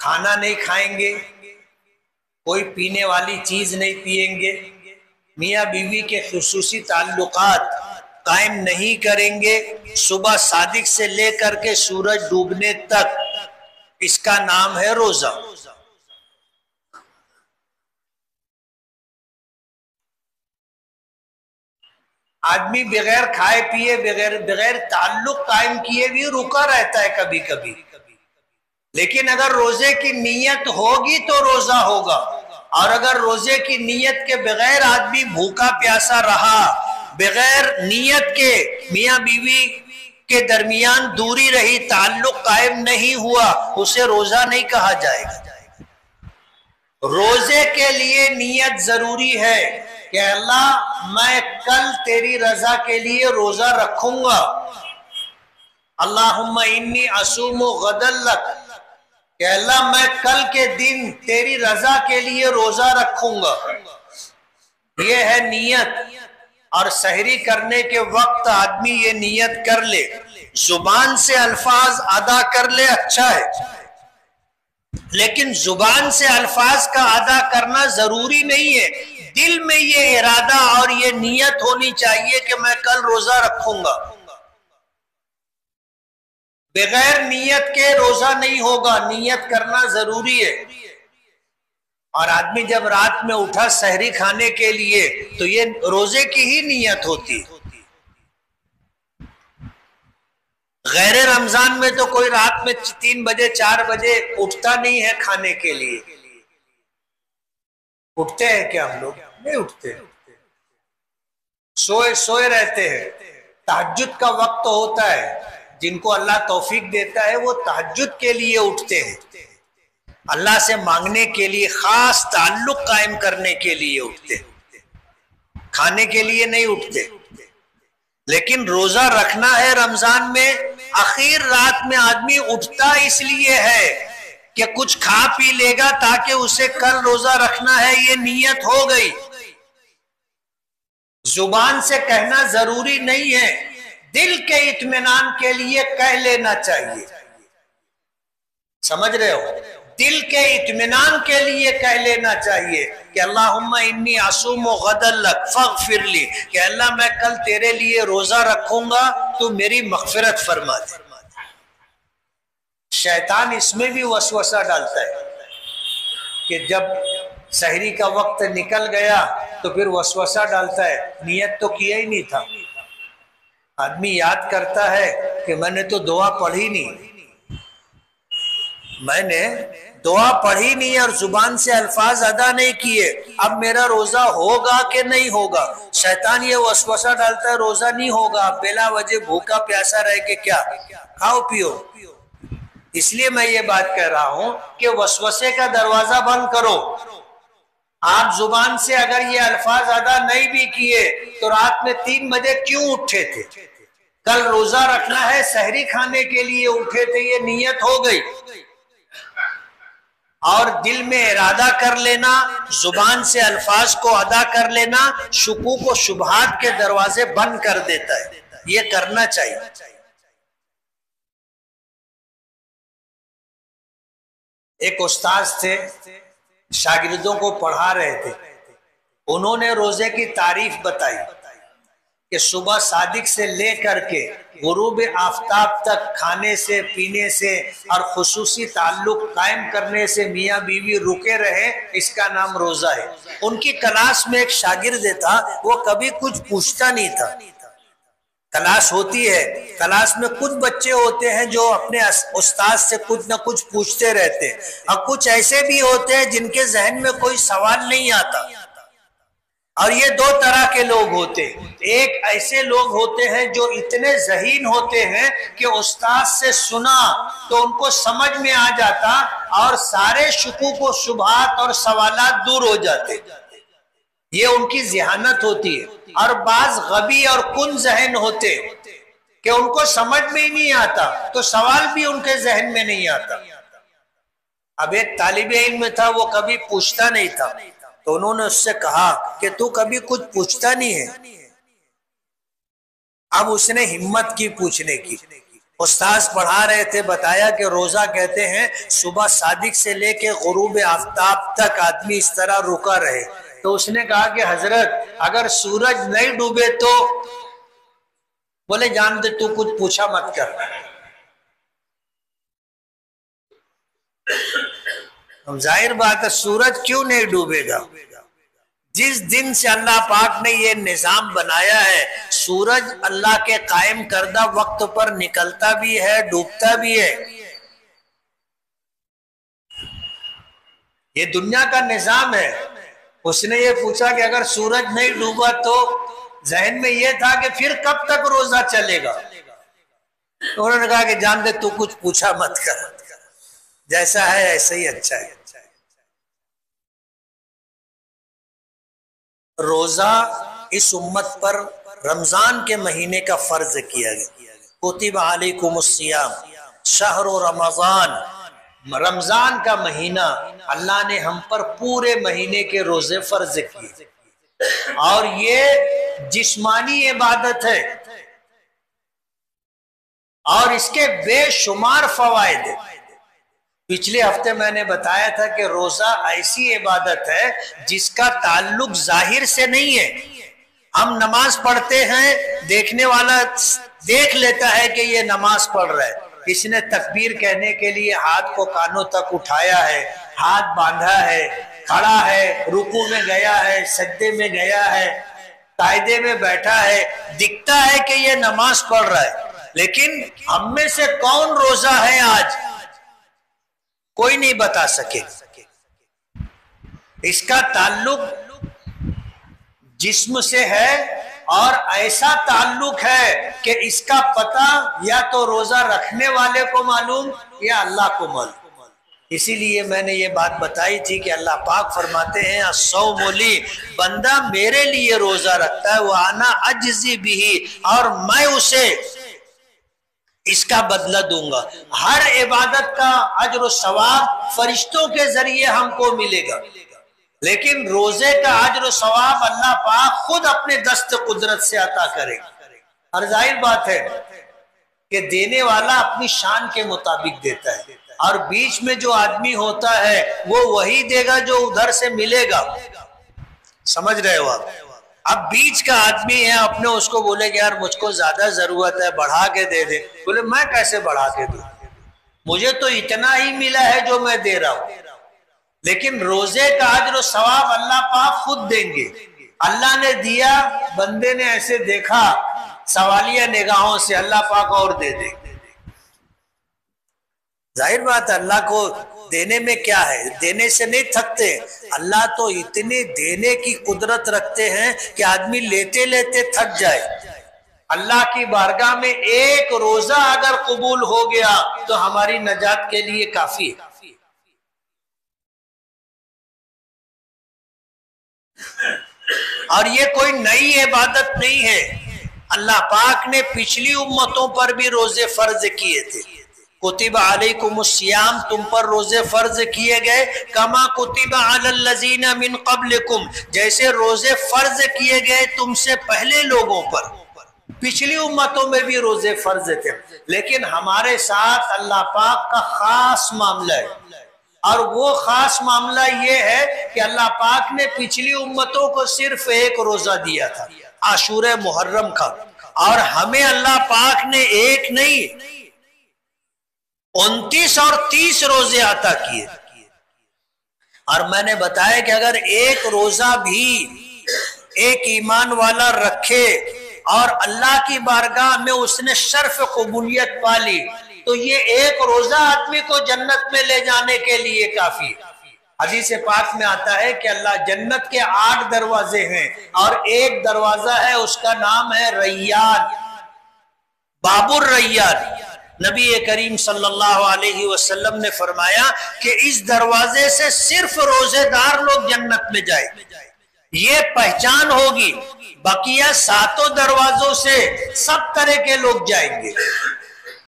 کھانا نہیں کھائیں گے، کوئی پینے والی چیز نہیں پیئیں گے، میاں بیوی کے خصوصی تعلقات قائم نہیں کریں گے صبح صادق سے لے کر کے سورج ڈوبنے تک، اس کا نام ہے روزہ۔ آدمی بغیر کھائے پیے بغیر تعلق قائم کیے بھی رکا رہتا ہے کبھی کبھی، لیکن اگر روزے کی نیت ہوگی تو روزہ ہوگا، اور اگر روزے کی نیت کے بغیر آدمی بھوکا پیاسا رہا، بغیر نیت کے میاں بیوی کے درمیان دوری رہی، تعلق قائم نہیں ہوا، اسے روزہ نہیں کہا جائے گا۔ روزے کے لیے نیت ضروری ہے کہ اللہ میں کل تیری رضا کے لیے روزہ رکھوں گا، اللہم انی اصوم غدا لک، کہ اللہ میں کل کے دن تیری رضا کے لیے روزہ رکھوں گا، یہ ہے نیت۔ اور سحری کرنے کے وقت آدمی یہ نیت کر لے، زبان سے الفاظ ادا کر لے اچھا ہے، لیکن زبان سے الفاظ کا ادا کرنا ضروری نہیں ہے، دل میں یہ ارادہ اور یہ نیت ہونی چاہیے کہ میں کل روزہ رکھوں گا۔ بغیر نیت کے روزہ نہیں ہوگا، نیت کرنا ضروری ہے۔ اور آدمی جب رات میں اٹھا سحری کھانے کے لیے تو یہ روزے کی ہی نیت ہوتی ہے۔ غیر رمضان میں تو کوئی رات میں 3 بجے 4 بجے اٹھتا نہیں ہے کھانے کے لیے۔ اٹھتے ہیں کیا ہم لوگ؟ نہیں اٹھتے، سوئے رہتے ہیں۔ تہجد کا وقت ہوتا ہے، جن کو اللہ توفیق دیتا ہے وہ تہجد کے لیے اٹھتے ہیں، اللہ سے مانگنے کے لیے، خاص تعلق قائم کرنے کے لیے اٹھتے ہیں، کھانے کے لیے نہیں اٹھتے۔ لیکن روزہ رکھنا ہے رمضان میں، اخیر رات میں آدمی اٹھتا اس لیے ہے کہ کچھ کھا پی لے گا تاکہ اسے کل روزہ رکھنا ہے، یہ نیت ہو گئی۔ زبان سے کہنا ضروری نہیں ہے، دل کے اطمینان کے لیے کہہ لینا چاہیے، سمجھ رہے ہو؟ دل کے اطمینان کے لیے کہہ لینا چاہیے کہ اللہم انی اصوم غدا لک فاغفر لی، کہ اللہ میں کل تیرے لیے روزہ رکھوں گا، تو میری مغفرت فرما دے۔ شیطان اس میں بھی وسوسہ ڈالتا ہے کہ جب سحری کا وقت نکل گیا تو پھر وسوسہ ڈالتا ہے، نیت تو کیا ہی نہیں تھا۔ آدمی یاد کرتا ہے کہ میں نے تو دعا پڑھی نہیں، میں نے دعا پڑھی نہیں اور زبان سے الفاظ ادا نہیں کیے، اب میرا روزہ ہوگا کہ نہیں ہوگا؟ شیطان یہ وسوسہ ڈالتا ہے روزہ نہیں ہوگا، بلا وجہ بھوکا پیاسا رہ کے کیا کھاؤ پیو۔ اس لیے میں یہ بات کہہ رہا ہوں کہ وسوسے کا دروازہ بند کرو۔ آپ زبان سے اگر یہ الفاظ ادا نہیں بھی کیے تو رات میں 3 بجے کیوں اٹھے تھے؟ کل روزہ رکھنا ہے، سحری کھانے کے لیے اٹھے تھے، یہ نیت ہو گئی۔ اور دل میں ارادہ کر لینا، زبان سے الفاظ کو ادا کر لینا، شکوک و شبہات کے دروازے بند کر دیتا ہے، یہ کرنا چاہیے۔ ایک استاد تھے، شاگردوں کو پڑھا رہے تھے، انہوں نے روزے کی تعریف بتائی کہ صبح صادق سے لے کر کے غروب آفتاب تک کھانے سے پینے سے اور خصوصی تعلق قائم کرنے سے میاں بیوی رکے رہے، اس کا نام روزہ ہے۔ ان کی کلاس میں ایک شاگرد تھا، وہ کبھی کچھ پوچھتا نہیں تھا۔ کلاس ہوتی ہے، کلاس میں کچھ بچے ہوتے ہیں جو اپنے استاد سے کچھ نہ کچھ پوچھتے رہتے ہیں، اور کچھ ایسے بھی ہوتے ہیں جن کے ذہن میں کوئی سوال نہیں آتا۔ اور یہ 2 طرح کے لوگ ہوتے ہیں، ایک ایسے لوگ ہوتے ہیں جو اتنے ذہین ہوتے ہیں کہ استاد سے سنا تو ان کو سمجھ میں آ جاتا اور سارے شکوک و شبہات اور سوالات دور ہو جاتے، یہ ان کی ذہانت ہوتی ہے۔ اور بعض غبی اور کن ذہن ہوتے کہ ان کو سمجھ میں ہی نہیں آتا تو سوال بھی ان کے ذہن میں نہیں آتا۔ اب ایک طالب علم تھا، وہ کبھی پوچھتا نہیں تھا، تو انہوں نے اس سے کہا کہ تو کبھی کچھ پوچھتا نہیں ہے۔ اب اس نے ہمت کی پوچھنے کی، استاذ پڑھا رہے تھے، بتایا کہ روزہ کہتے ہیں صبح صادق سے لے کے غروب آفتاب تک آدمی اس طرح رکا رہے. تو اس نے کہا کہ حضرت اگر سورج نہیں ڈوبے تو؟ بولے جان دے تو کچھ پوچھا مت کر. ظاہر بات ہے سورج کیوں نہیں ڈوبے گا؟ جس دن سے اللہ پاک نے یہ نظام بنایا ہے، سورج اللہ کے قائم کردہ وقت پر نکلتا بھی ہے، ڈوبتا بھی ہے. یہ دنیا کا نظام ہے. اس نے یہ پوچھا کہ اگر سورج نہیں ڈوبا تو؟ ذہن میں یہ تھا کہ پھر کب تک روزہ چلے گا؟ تو انہوں نے کہا کہ جان دے تو کچھ پوچھا مت کر، جیسا ہے ایسا ہی اچھا ہے. روزہ اس امت پر رمضان کے مہینے کا فرض کیا گیا. کتب علیکم الصیام شہر رمضان، رمضان کا مہینہ اللہ نے ہم پر پورے مہینے کے روزے فرض کیے. اور یہ جسمانی عبادت ہے اور اس کے بے شمار فوائد ہیں. پچھلے ہفتے میں نے بتایا تھا کہ روزہ ایسی عبادت ہے جس کا تعلق ظاہر سے نہیں ہے. ہم نماز پڑھتے ہیں، دیکھنے والا دیکھ لیتا ہے کہ یہ نماز پڑھ رہا ہے. اس نے تکبیر کہنے کے لیے ہاتھ کو کانوں تک اٹھایا ہے، ہاتھ باندھا ہے، کھڑا ہے، رکوع میں گیا ہے، سجدے میں گیا ہے، قاعدے میں بیٹھا ہے، دکھتا ہے کہ یہ نماز پڑھ رہا ہے. لیکن ہم میں سے کون روزہ ہے آج؟ کوئی نہیں بتا سکے. اس کا تعلق جسم سے ہے اور ایسا تعلق ہے کہ اس کا پتہ یا تو روزہ رکھنے والے کو معلوم یا اللہ کو معلوم. اسی لیے میں نے یہ بات بتائی تھی کہ اللہ پاک فرماتے ہیں الصوم لی، بندہ میرے لیے روزہ رکھتا ہے، وانا اجزی بھی، اور میں اسے اس کا بدلہ دوں گا. ہر عبادت کا اجر و ثواب فرشتوں کے ذریعے ہم کو ملے گا، لیکن روزے کا اجر و ثواب اللہ پاک خود اپنے دست قدرت سے عطا کرے گا. اور ظاہر بات ہے کہ دینے والا اپنی شان کے مطابق دیتا ہے، اور بیچ میں جو آدمی ہوتا ہے وہ وہی دے گا جو ادھر سے ملے گا. سمجھ رہے ہو آپ؟ اب بیچ کا آدمی ہے، اپنے اس کو بولے کہ یار مجھ کو زیادہ ضرورت ہے، بڑھا کے دے دے. بولے میں کیسے بڑھا کے دوں، مجھے تو اتنا ہی ملا ہے جو میں دے رہا ہوں. لیکن روزے کا اجر و ثواب اللہ پاک خود دیں گے. اللہ نے دیا، بندے نے ایسے دیکھا سوالیہ نگاہوں سے، اللہ پاک اور دے دے. ظاہر بات ہے اللہ کو دینے میں کیا ہے، دینے سے نہیں تھکتے. اللہ تو اتنے دینے کی قدرت رکھتے ہیں کہ آدمی لیتے لیتے تھک جائے. اللہ کی بارگاہ میں ایک روزہ اگر قبول ہو گیا تو ہماری نجات کے لیے کافی ہے. اور یہ کوئی نئی عبادت نہیں ہے، اللہ پاک نے پچھلی امتوں پر بھی روزے فرض کیے تھے. کتب علیکم الصیام، تم پر روزے فرض کیے گئے، کما کتب علی الذین من قبلکم، جیسے روزے فرض کیے گئے تم سے پہلے لوگوں پر. پچھلی امتوں میں بھی روزے فرض تھے، لیکن ہمارے ساتھ اللہ پاک کا خاص معاملہ ہے. اور وہ خاص معاملہ یہ ہے کہ اللہ پاک نے پچھلی امتوں کو صرف ایک روزہ دیا تھا، عاشورہ محرم کا، اور ہمیں اللہ پاک نے ایک نہیں 29 اور 30 روزے عطا کیے. اور میں نے بتایا کہ اگر ایک روزہ بھی ایک ایمان والا رکھے اور اللہ کی بارگاہ میں اس نے شرف قبولیت پالی تو یہ ایک روزہ آدمی کو جنت میں لے جانے کے لیے کافی ہے. حدیث پاک میں آتا ہے کہ اللہ جنت کے 8 دروازے ہیں اور ایک دروازہ ہے، اس کا نام ہے ریان، باب الریان. نبی کریم صلی اللہ علیہ وسلم نے فرمایا کہ اس دروازے سے صرف روزے دار لوگ جنت میں جائیں. یہ پہچان ہوگی، بقیہ 7 دروازوں سے سب طرح کے لوگ جائیں گے.